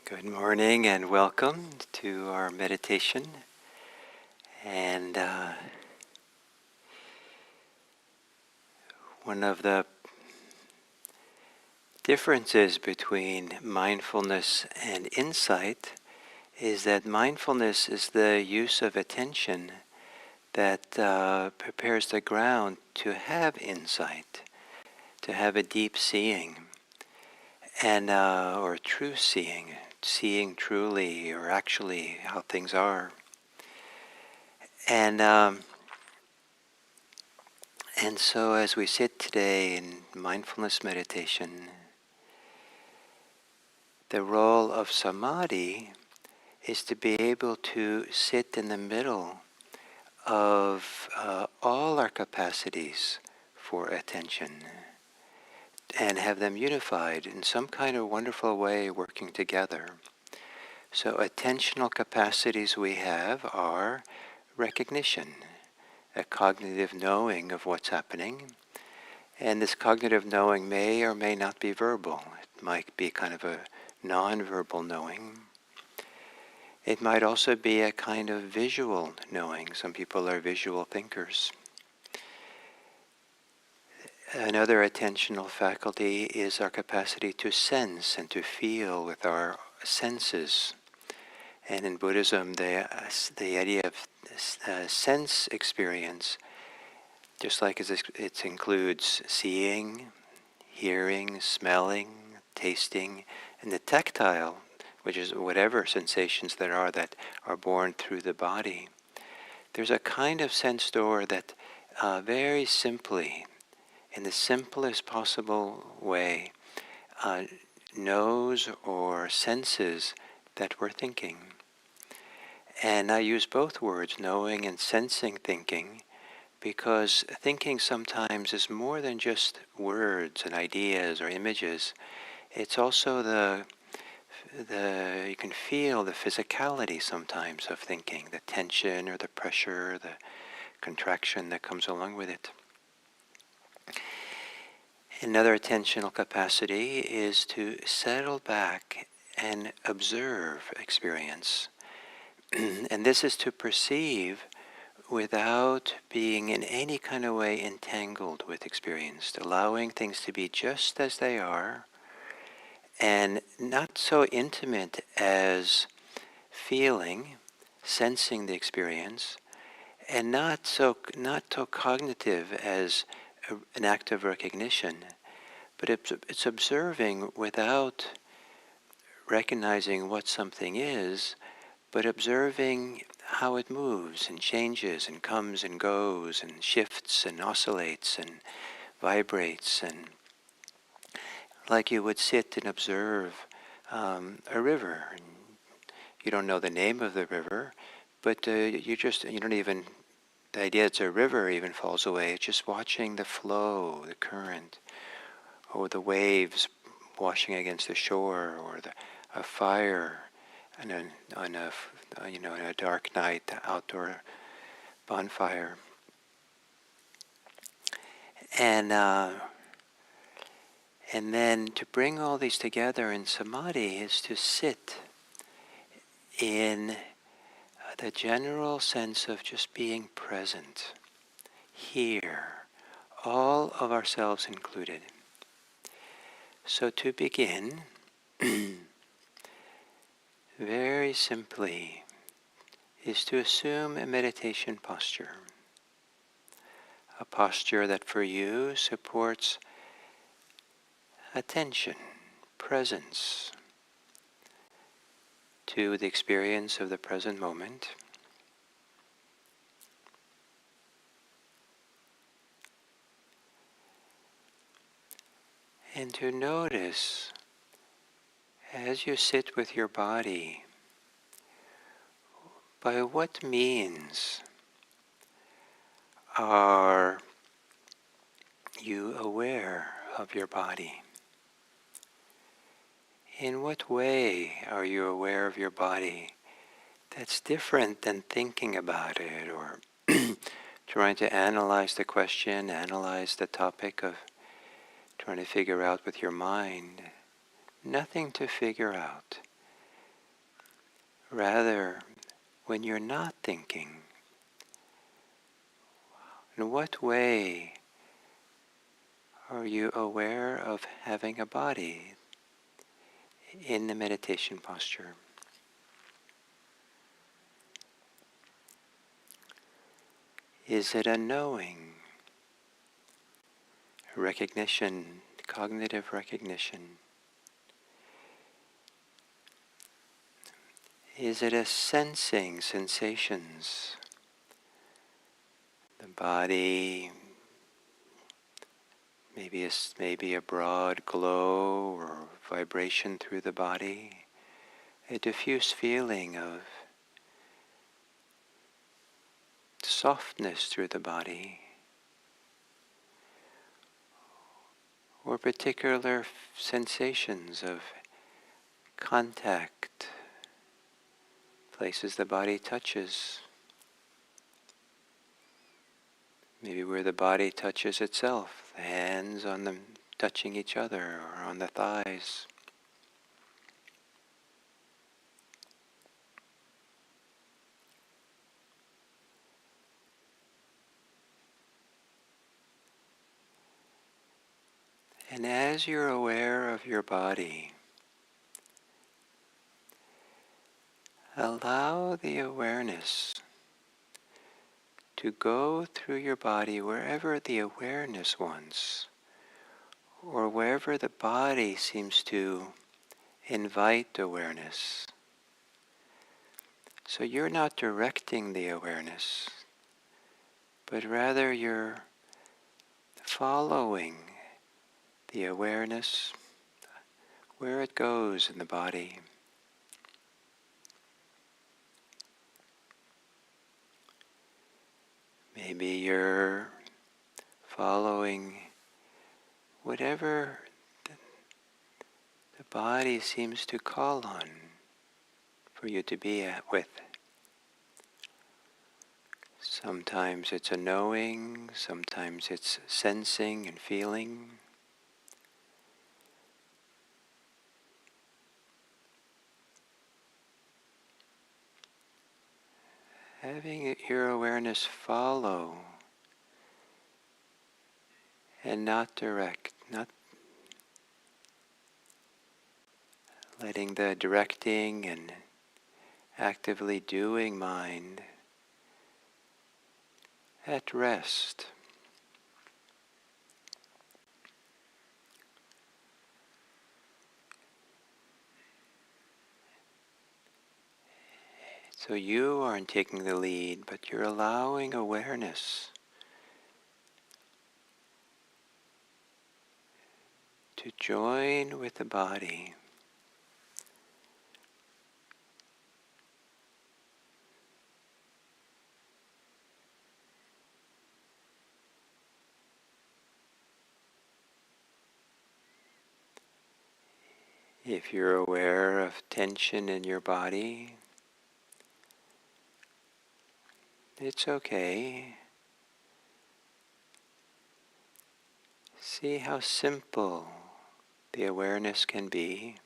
Good morning and welcome to our meditation. And one of the differences between mindfulness and insight is that mindfulness is the use of attention that prepares the ground to have insight, to have a deep seeing, and or true seeing truly or actually how things are. And so as we sit today in mindfulness meditation, the role of samadhi is to be able to sit in the middle of all our capacities for attention and have them unified in some kind of wonderful way working together. So attentional capacities we have are recognition, a cognitive knowing of what's happening. And this cognitive knowing may or may not be verbal. It might be kind of a non-verbal knowing. It might also be a kind of visual knowing. Some people are visual thinkers. Another attentional faculty is our capacity to sense and to feel with our senses. And in Buddhism, the idea of sense experience, just like it includes seeing, hearing, smelling, tasting, and the tactile, which is whatever sensations there are that are born through the body. There's a kind of sense door that very simply, in the simplest possible way, knows or senses that we're thinking. And I use both words, knowing and sensing thinking, because thinking sometimes is more than just words and ideas or images. It's also you can feel the physicality sometimes of thinking, the tension or the pressure, the contraction that comes along with it. Another attentional capacity is to settle back and observe experience. And this is to perceive without being in any kind of way entangled with experience, allowing things to be just as they are, and not so intimate as feeling, sensing the experience, and not so cognitive as an act of recognition, but it's observing without recognizing what something is, but observing how it moves and changes and comes and goes and shifts and oscillates and vibrates, and like you would sit and observe a river. And you don't know the name of the river, but you don't even, the idea it's a river even falls away. It's just watching the flow, the current, or the waves washing against the shore, or a fire on a dark night, the outdoor bonfire. And then to bring all these together in samadhi is to sit in the general sense of just being present, here, all of ourselves included. So to begin, very simply, is to assume a meditation posture. A posture that for you supports attention, presence to the experience of the present moment. And to notice, as you sit with your body, by what means are you aware of your body? In what way are you aware of your body that's different than thinking about it or trying to analyze the question, analyze the topic of trying to figure out with your mind? Nothing to figure out. Rather, when you're not thinking, in what way are you aware of having a body in the meditation posture? Is it a knowing, recognition, cognitive recognition? Is it a sensing, sensations? The body, maybe a broad glow or vibration through the body, a diffuse feeling of softness through the body, or particular sensations of contact, places the body touches, maybe where the body touches itself, the hands on them touching each other or on the thighs. And as you're aware of your body, allow the awareness to go through your body wherever the awareness wants, or wherever the body seems to invite awareness. So you're not directing the awareness, but rather you're following the awareness where it goes in the body. Maybe you're following whatever the body seems to call on for you to be with. Sometimes it's a knowing, sometimes it's sensing and feeling. Having your awareness follow and not direct, not letting the directing and actively doing mind at rest. So you aren't taking the lead, but you're allowing awareness to join with the body. If you're aware of tension in your body, it's okay. See how simple the awareness can be.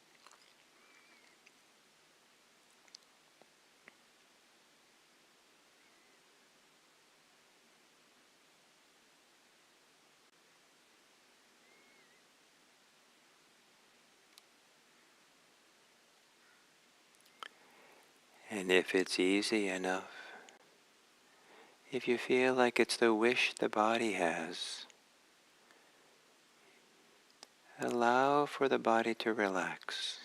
And if it's easy enough, if you feel like it's the wish the body has, allow for the body to relax.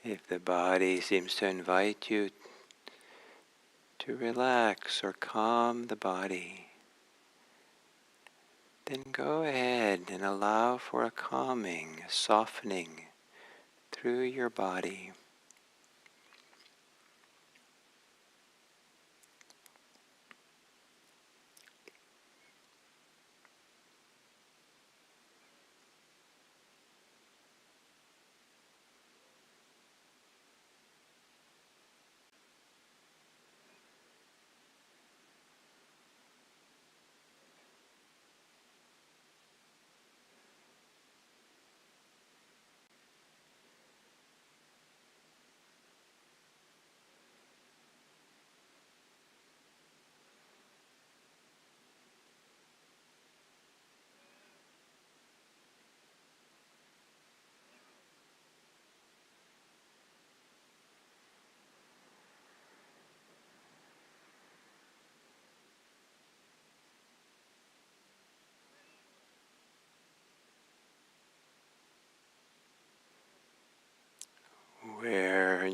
If the body seems to invite you to relax or calm the body, then go ahead and allow for a calming, a softening through your body.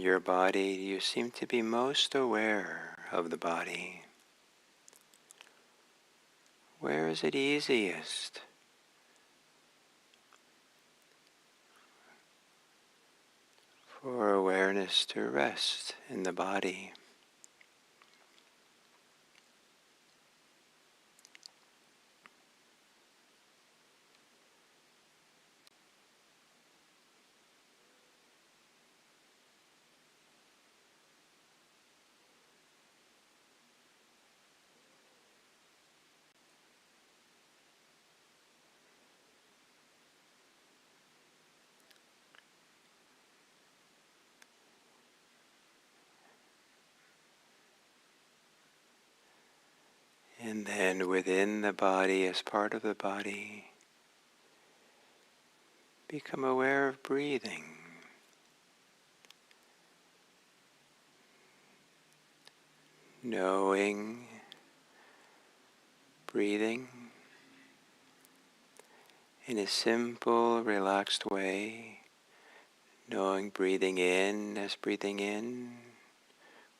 your body do you seem to be most aware of the body? Where is it easiest for awareness to rest in the body? And then within the body, as part of the body, become aware of breathing. Knowing breathing in a simple, relaxed way. Knowing breathing in as breathing in,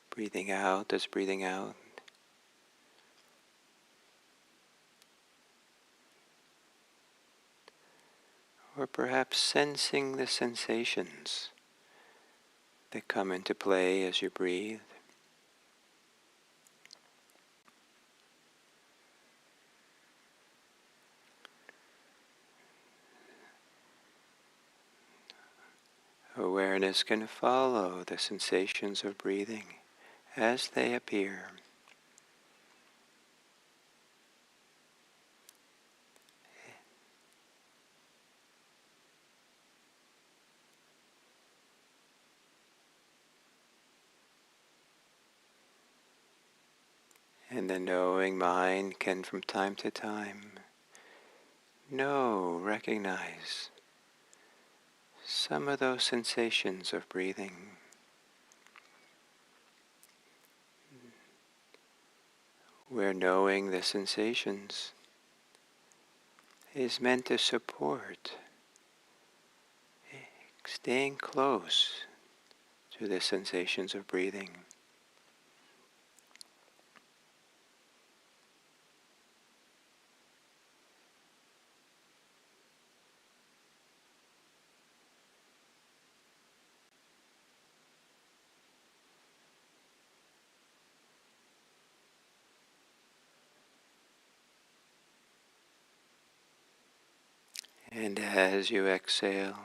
breathing out as breathing out. Or perhaps sensing the sensations that come into play as you breathe. Awareness can follow the sensations of breathing as they appear. And the knowing mind can from time to time recognize some of those sensations of breathing. Where knowing the sensations is meant to support staying close to the sensations of breathing. And as you exhale,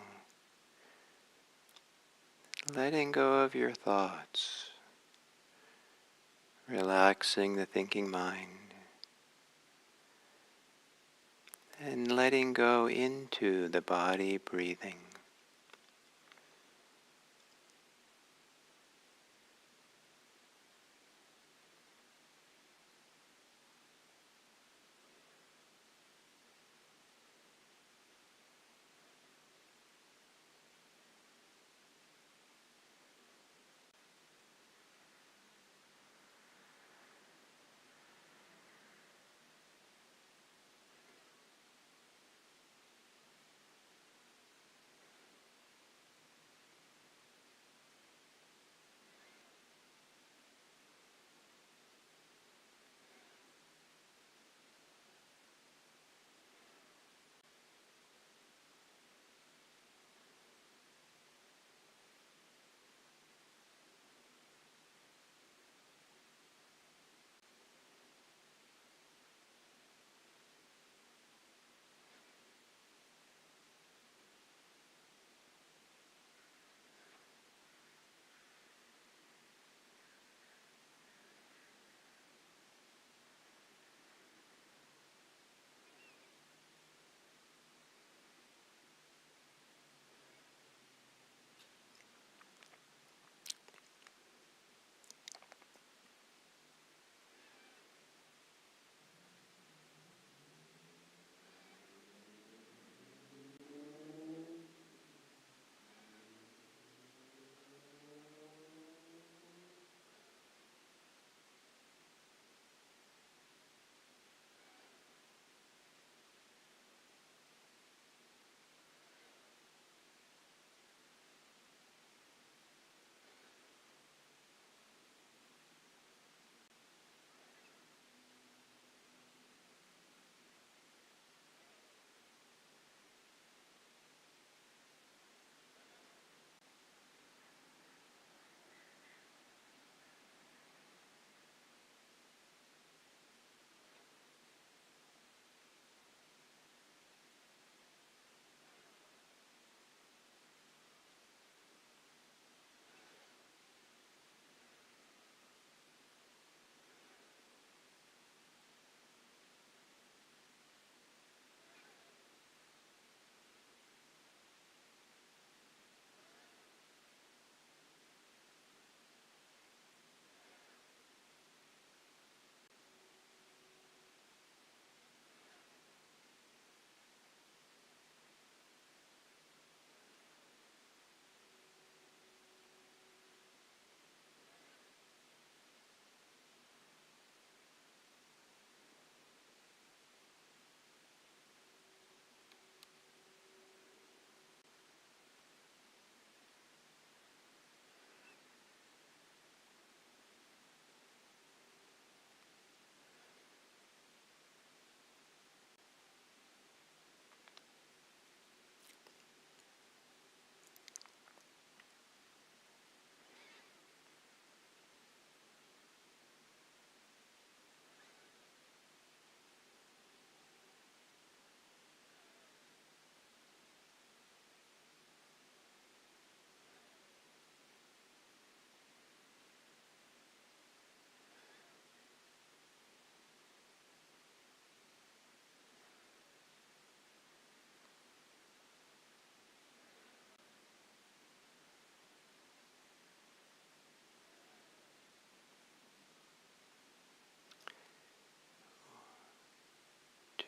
letting go of your thoughts, relaxing the thinking mind, and letting go into the body breathing.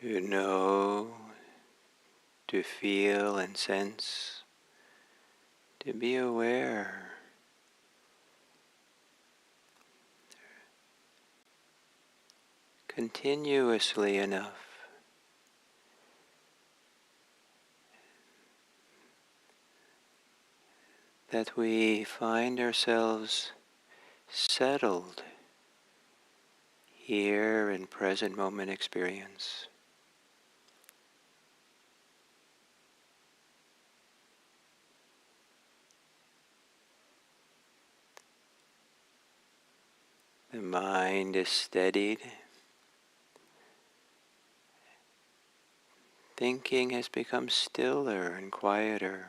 to know, to feel and sense, to be aware continuously enough that we find ourselves settled here in present moment experience. The mind is steadied. Thinking has become stiller and quieter.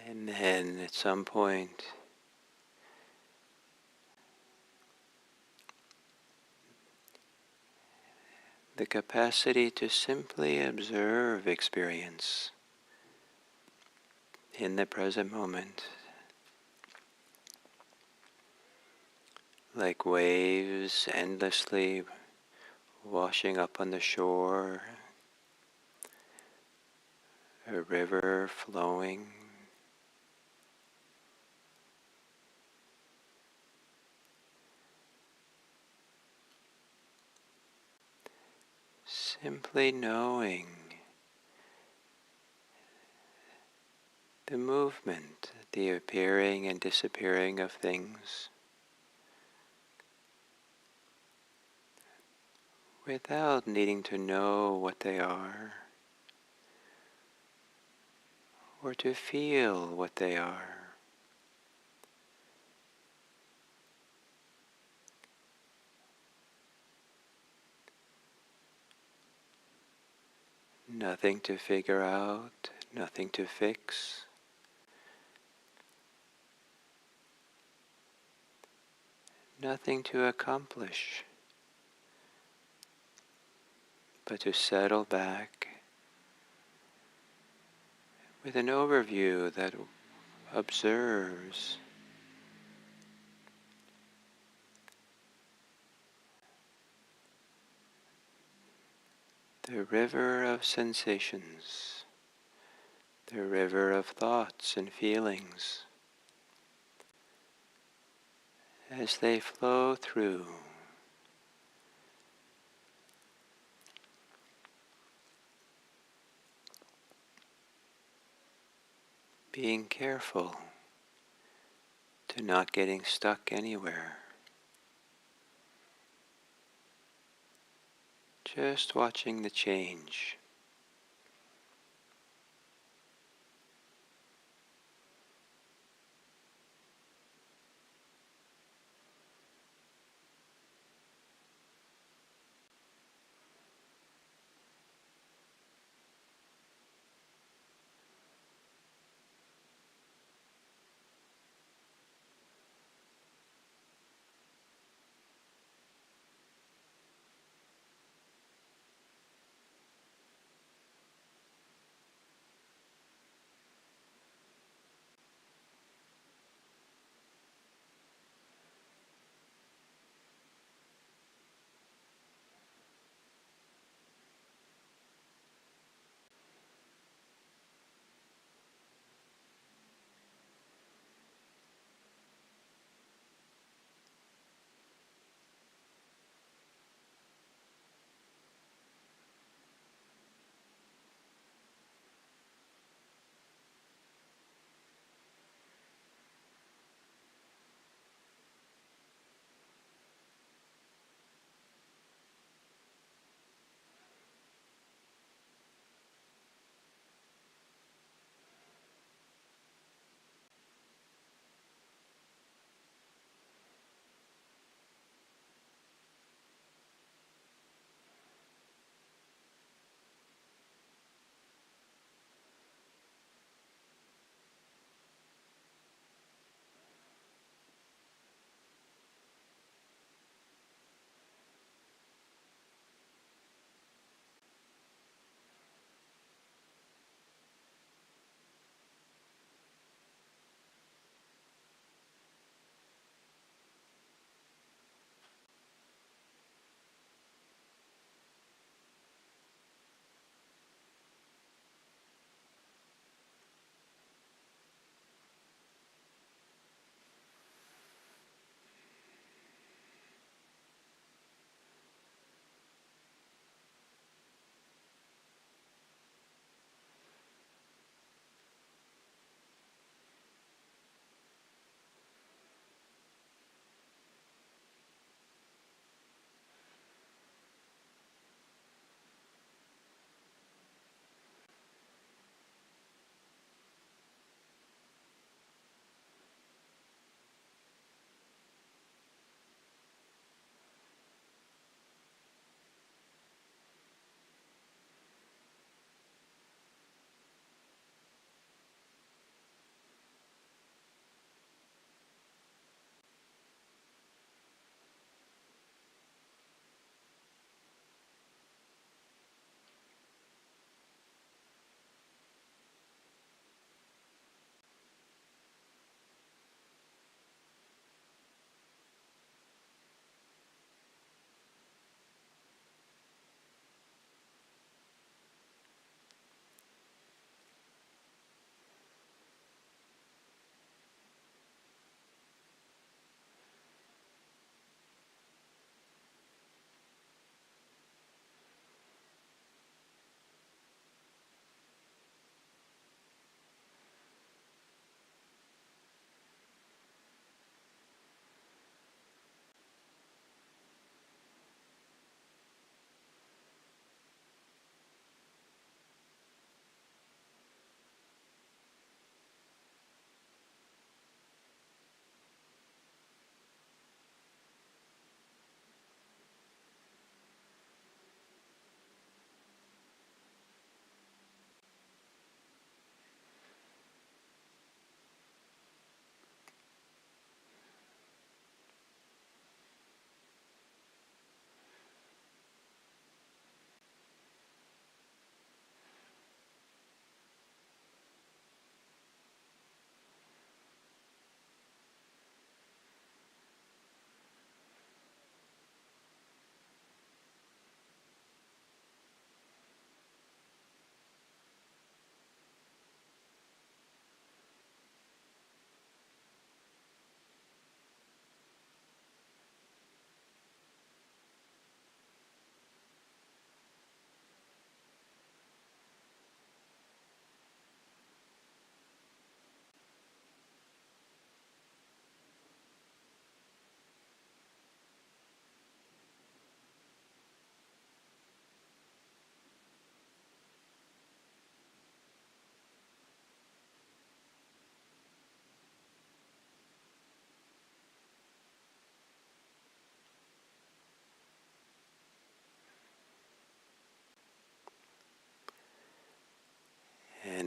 And then at some point, the capacity to simply observe experience in the present moment, like waves endlessly washing up on the shore, a river flowing. Simply knowing the movement, the appearing and disappearing of things, without needing to know what they are or to feel what they are. Nothing to figure out, nothing to fix. Nothing to accomplish, but to settle back with an overview that observes the river of sensations, the river of thoughts and feelings as they flow through. Being careful to not getting stuck anywhere. Just watching the change.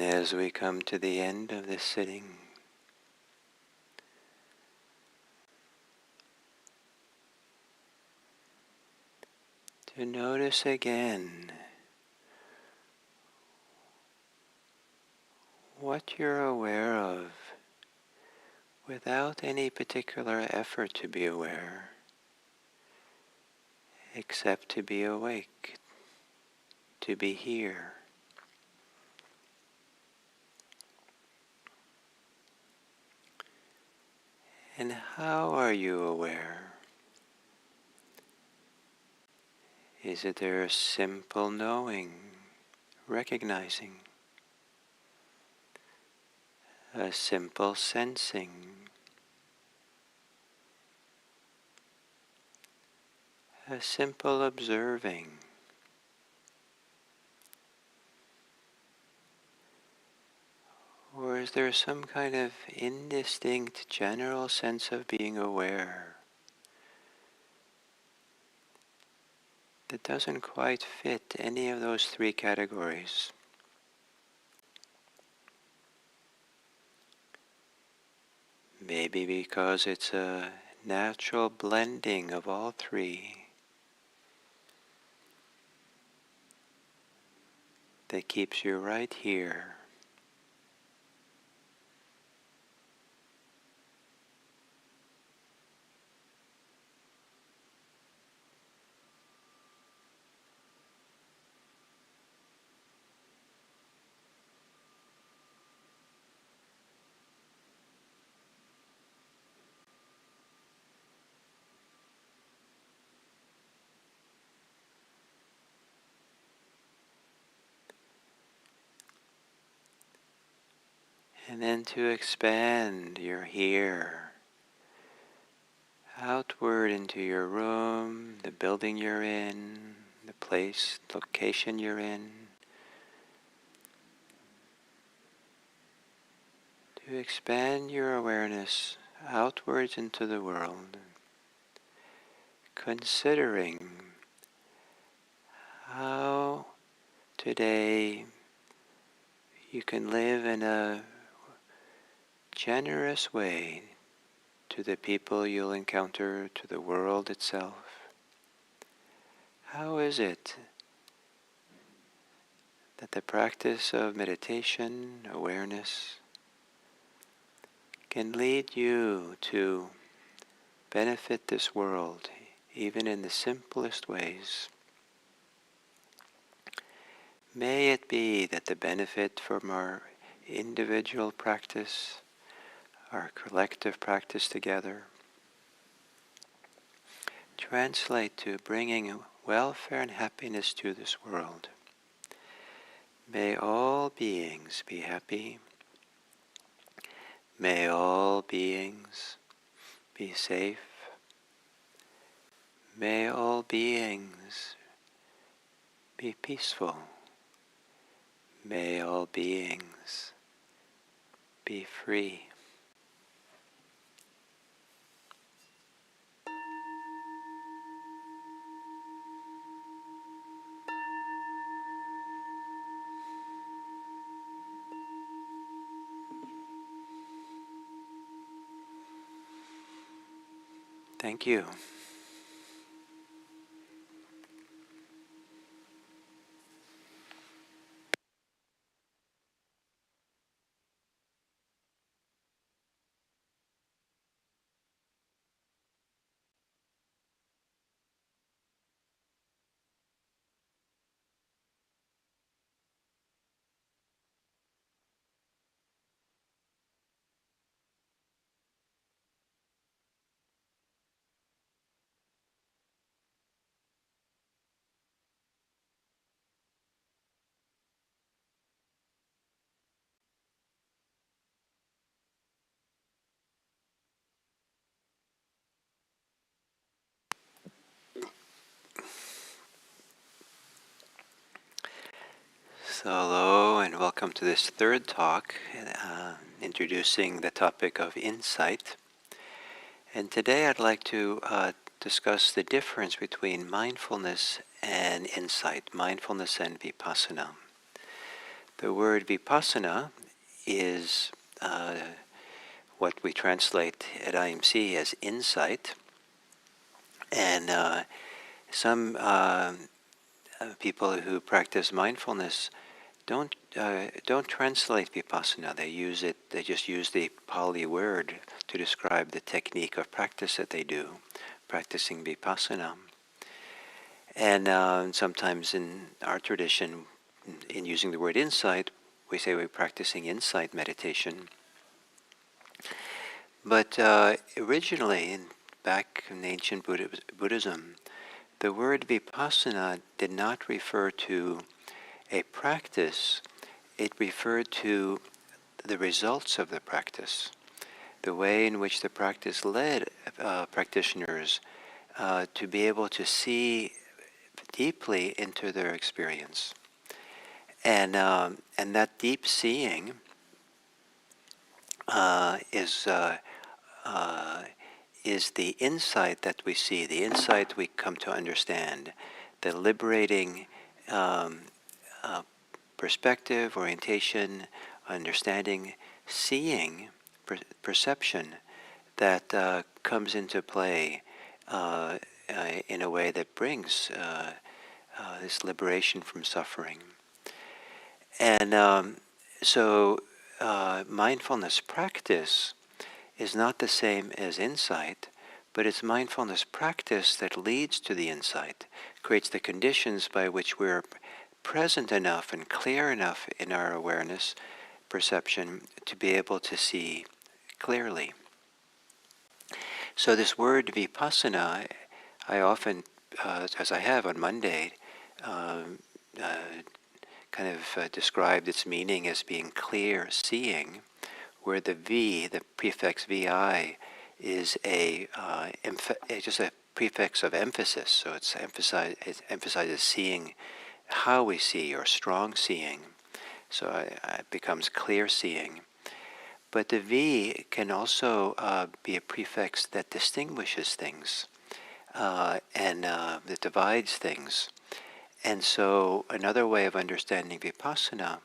as we come to the end of this sitting, to notice again what you're aware of without any particular effort to be aware, except to be awake, to be here. And how are you aware? Is it there a simple knowing, recognizing, a simple sensing, a simple observing? Or is there some kind of indistinct general sense of being aware that doesn't quite fit any of those three categories? Maybe because it's a natural blending of all three that keeps you right here. And then to expand your here outward into your room, the building you're in, the place, location you're in. To expand your awareness outwards into the world, considering how today you can live in a generous way to the people you'll encounter, to the world itself. How is it that the practice of meditation, awareness, can lead you to benefit this world, even in the simplest ways? May it be that the benefit from our individual practice, our collective practice together, translate to bringing welfare and happiness to this world. May all beings be happy. May all beings be safe. May all beings be peaceful. May all beings be free. Thank you. So hello and welcome to this third talk, introducing the topic of insight. And today I'd like to discuss the difference between mindfulness and insight, mindfulness and vipassana. The word vipassana is what we translate at IMC as insight, and some people who practice mindfulness don't translate vipassana. They use it. They just use the Pali word to describe the technique of practice that they do, practicing vipassana. And sometimes in our tradition, in using the word insight, we say we're practicing insight meditation. But originally, back in ancient Buddhism, the word vipassana did not refer to a practice. It referred to the results of the practice, the way in which the practice led practitioners to be able to see deeply into their experience. And that deep seeing is the insight that we see, the insight we come to understand, the liberating perspective, orientation, understanding, seeing, perception that comes into play in a way that brings this liberation from suffering. And so mindfulness practice is not the same as insight, but it's mindfulness practice that leads to the insight, creates the conditions by which we're present enough and clear enough in our awareness, perception, to be able to see clearly. So this word vipassana, I often, as I have on Monday, kind of described its meaning as being clear seeing, where the V, the prefix VI, is just a prefix of emphasis. So it emphasizes seeing how we see, or strong seeing. So it becomes clear seeing. But the V can also be a prefix that distinguishes things and that divides things. And so another way of understanding vipassana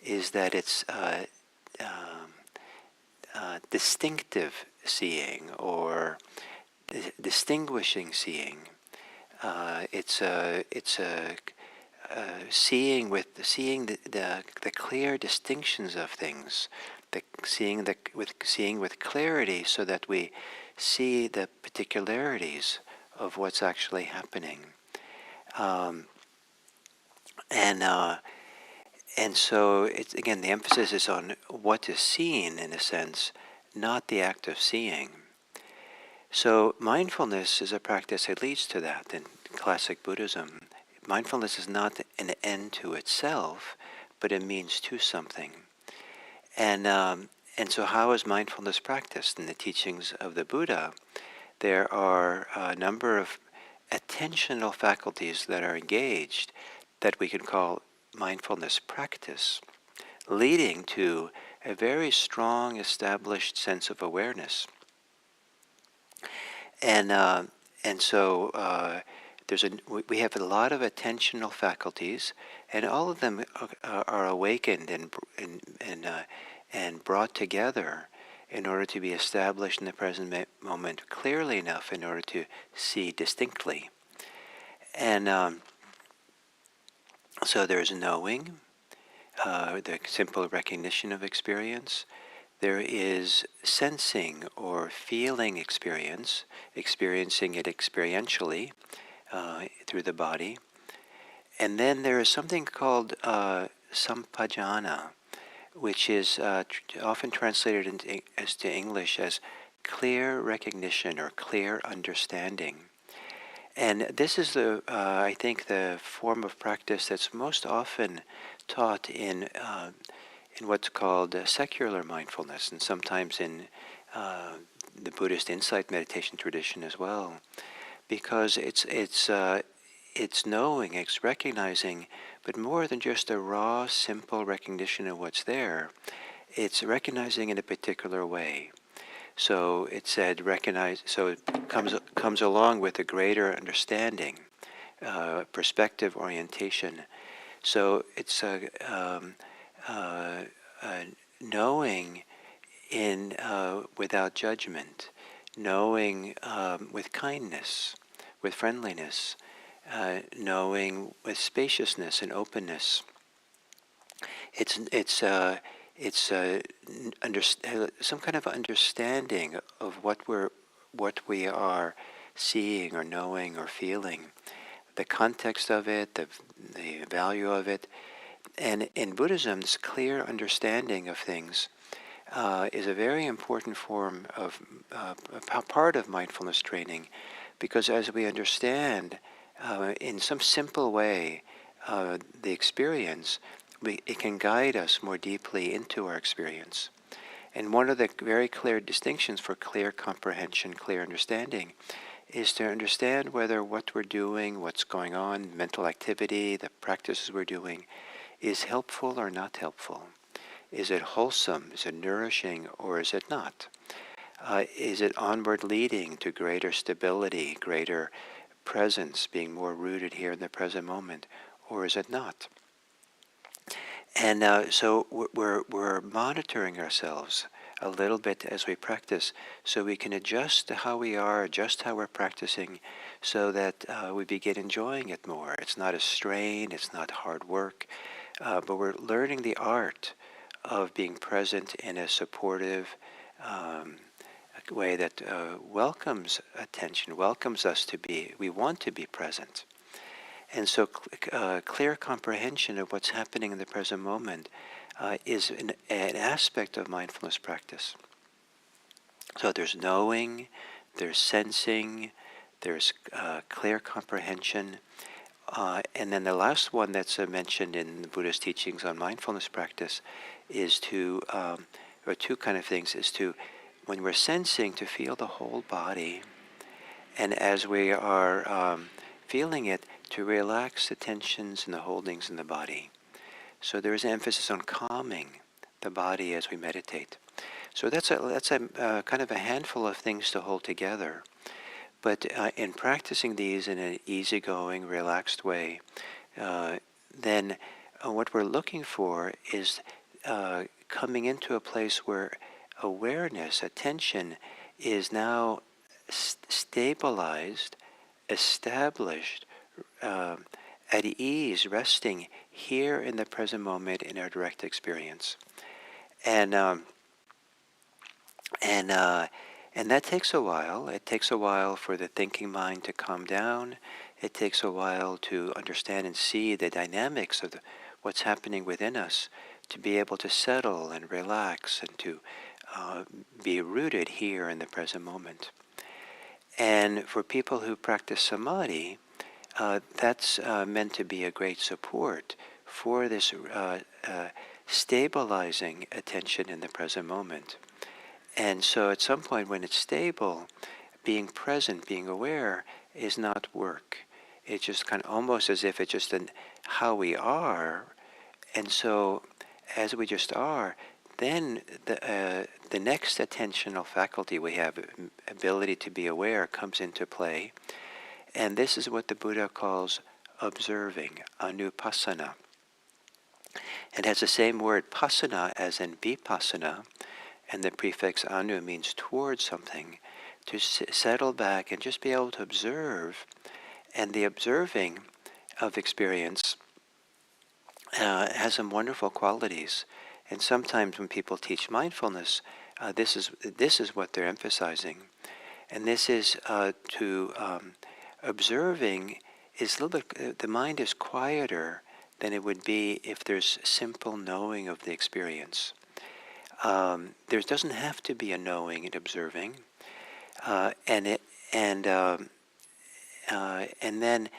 is that it's distinctive seeing, or distinguishing seeing. It's a seeing the clear distinctions of things, seeing with clarity, so that we see the particularities of what's actually happening. And so it's, again, the emphasis is on what is seen, in a sense, not the act of seeing. So mindfulness is a practice that leads to that in classic Buddhism. Mindfulness is not an end to itself, but a means to something. And so how is mindfulness practiced? In the teachings of the Buddha, there are a number of attentional faculties that are engaged that we can call mindfulness practice, leading to a very strong established sense of awareness. And so we have a lot of attentional faculties, and all of them are awakened and brought together in order to be established in the present moment clearly enough in order to see distinctly. And so there's knowing, the simple recognition of experience. There is sensing or feeling experience, experiencing it experientially through the body. And then there is something called sampajana, which is often translated to English as clear recognition or clear understanding. And this is I think, the form of practice that's most often taught in what's called secular mindfulness, and sometimes in the Buddhist insight meditation tradition as well, because it's knowing, it's recognizing, but more than just a raw, simple recognition of what's there, it's recognizing in a particular way. So it said recognize. So it comes along with a greater understanding, perspective, orientation. So it's uh, uh, knowing without judgment, knowing with kindness, with friendliness, knowing with spaciousness and openness. It's some kind of understanding of what we are seeing or knowing or feeling, the context of it, the value of it. And in Buddhism, this clear understanding of things is a very important form of part of mindfulness training, because as we understand in some simple way the experience, it can guide us more deeply into our experience. And one of the very clear distinctions for clear comprehension, clear understanding, is to understand whether what we're doing, what's going on, mental activity, the practices we're doing, is helpful or not helpful. Is it wholesome? Is it nourishing? Or is it not? Is it onward leading to greater stability, greater presence, being more rooted here in the present moment? Or is it not? And so we're monitoring ourselves a little bit as we practice, so we can adjust to how we are, adjust how we're practicing, so that we begin enjoying it more. It's not a strain, it's not hard work, but we're learning the art of being present in a supportive way that welcomes attention, welcomes us to be, we want to be present. And so clear comprehension of what's happening in the present moment is an aspect of mindfulness practice. So there's knowing, there's sensing, there's clear comprehension, and then the last one that's mentioned in the Buddha's teachings on mindfulness practice is to, or two kind of things, is to, when we're sensing, to feel the whole body, and as we are feeling it, to relax the tensions and the holdings in the body. So there is an emphasis on calming the body as we meditate. So that's a kind of a handful of things to hold together. But in practicing these in an easygoing, relaxed way, then what we're looking for is coming into a place where awareness, attention, is now stabilized, established, at ease, resting here in the present moment in our direct experience. And that takes a while. It takes a while for the thinking mind to calm down. It takes a while to understand and see the dynamics of what's happening within us, to be able to settle and relax and to be rooted here in the present moment. And for people who practice samadhi, that's meant to be a great support for this stabilizing attention in the present moment. And so at some point when it's stable, being present, being aware, is not work. It's just kind of almost as if it's just how we are. And so as we just are, then the next attentional faculty we have, ability to be aware, comes into play. And this is what the Buddha calls observing, anupassana. It has the same word pasana as in vipassana, and the prefix anu means towards something, to settle back and just be able to observe. And the observing of experience has some wonderful qualities. And sometimes when people teach mindfulness, this is what they're emphasizing. And this is observing is a little bit, the mind is quieter than it would be if there's simple knowing of the experience. There doesn't have to be a knowing and observing, and then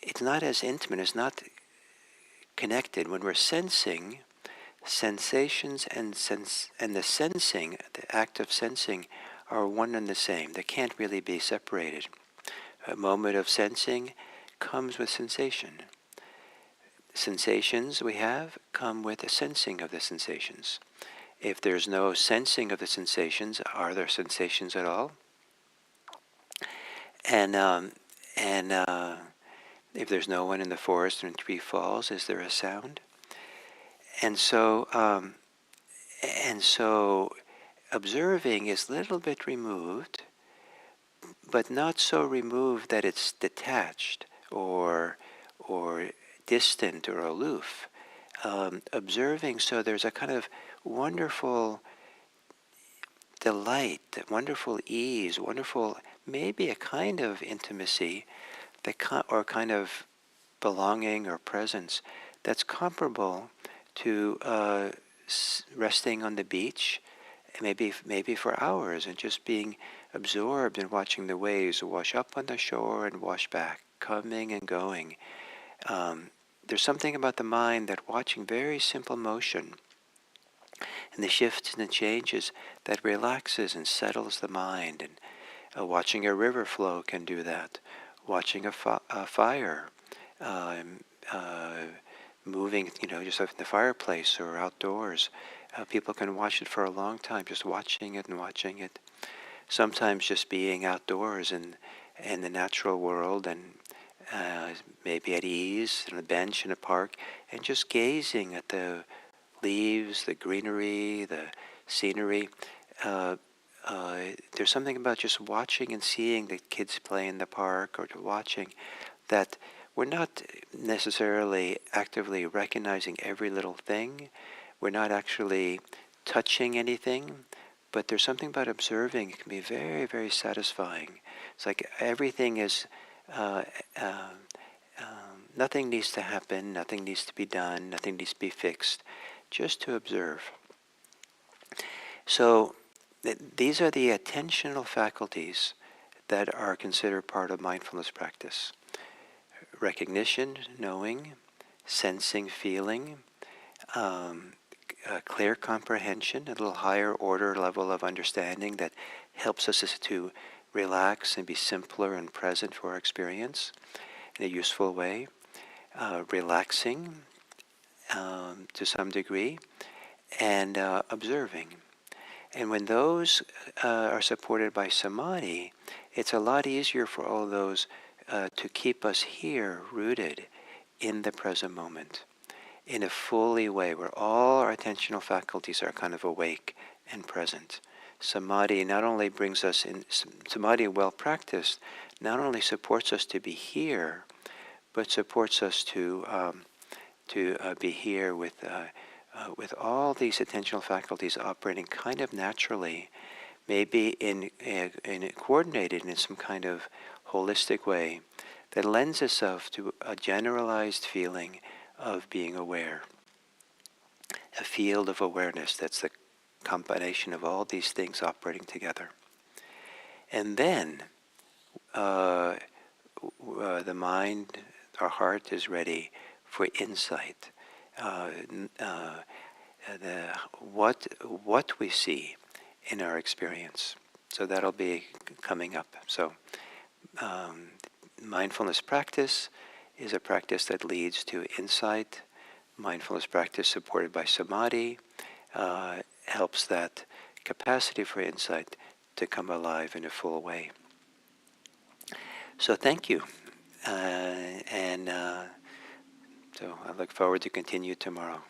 it's not as intimate. It's not connected. When we're sensing, sensations and the sensing, the act of sensing, are one and the same. They can't really be separated. A moment of sensing comes with sensation. Sensations we have come with a sensing of the sensations. If there's no sensing of the sensations, are there sensations at all? And if there's no one in the forest and a tree falls, is there a sound? And so, and so observing is a little bit removed, but not so removed that it's detached or distant or aloof. Observing, so there's a kind of wonderful delight, wonderful ease, wonderful, maybe a kind of intimacy, or kind of belonging or presence that's comparable to resting on the beach, maybe for hours, and just being absorbed in watching the waves wash up on the shore and wash back, coming and going. There's something about the mind that watching very simple motion and the shifts and the changes that relaxes and settles the mind. And watching a river flow can do that. Watching a fire um, uh, moving, just in the fireplace or outdoors. People can watch it for a long time, just watching it and watching it. Sometimes just being outdoors in the natural world and maybe at ease on a bench in a park and just gazing at the leaves, the greenery, the scenery. Uh, there's something about just watching and seeing the kids play in the park or watching that we're not necessarily actively recognizing every little thing. We're not actually touching anything, but there's something about observing. It can be very, very satisfying. It's like everything is, uh, uh, nothing needs to happen, nothing needs to be done, nothing needs to be fixed, just to observe. So these are the attentional faculties that are considered part of mindfulness practice. Recognition, knowing, sensing, feeling, clear comprehension, a little higher order level of understanding that helps us to relax and be simpler and present for our experience in a useful way. Relaxing to some degree, and observing. And when those are supported by samadhi, it's a lot easier for all those to keep us here rooted in the present moment in a fully way where all our attentional faculties are kind of awake and present. Samadhi not only brings us in, samadhi well practiced, not only supports us to be here, but supports us to be here with all these attentional faculties operating kind of naturally, maybe in coordinated in some kind of holistic way that lends itself to a generalized feeling of being aware, a field of awareness that's the combination of all these things operating together. And then the mind, our heart is ready for insight. What we see in our experience. So that'll be coming up. So mindfulness practice is a practice that leads to insight. Mindfulness practice supported by samadhi helps that capacity for insight to come alive in a full way. So thank you. And so I look forward to continue tomorrow.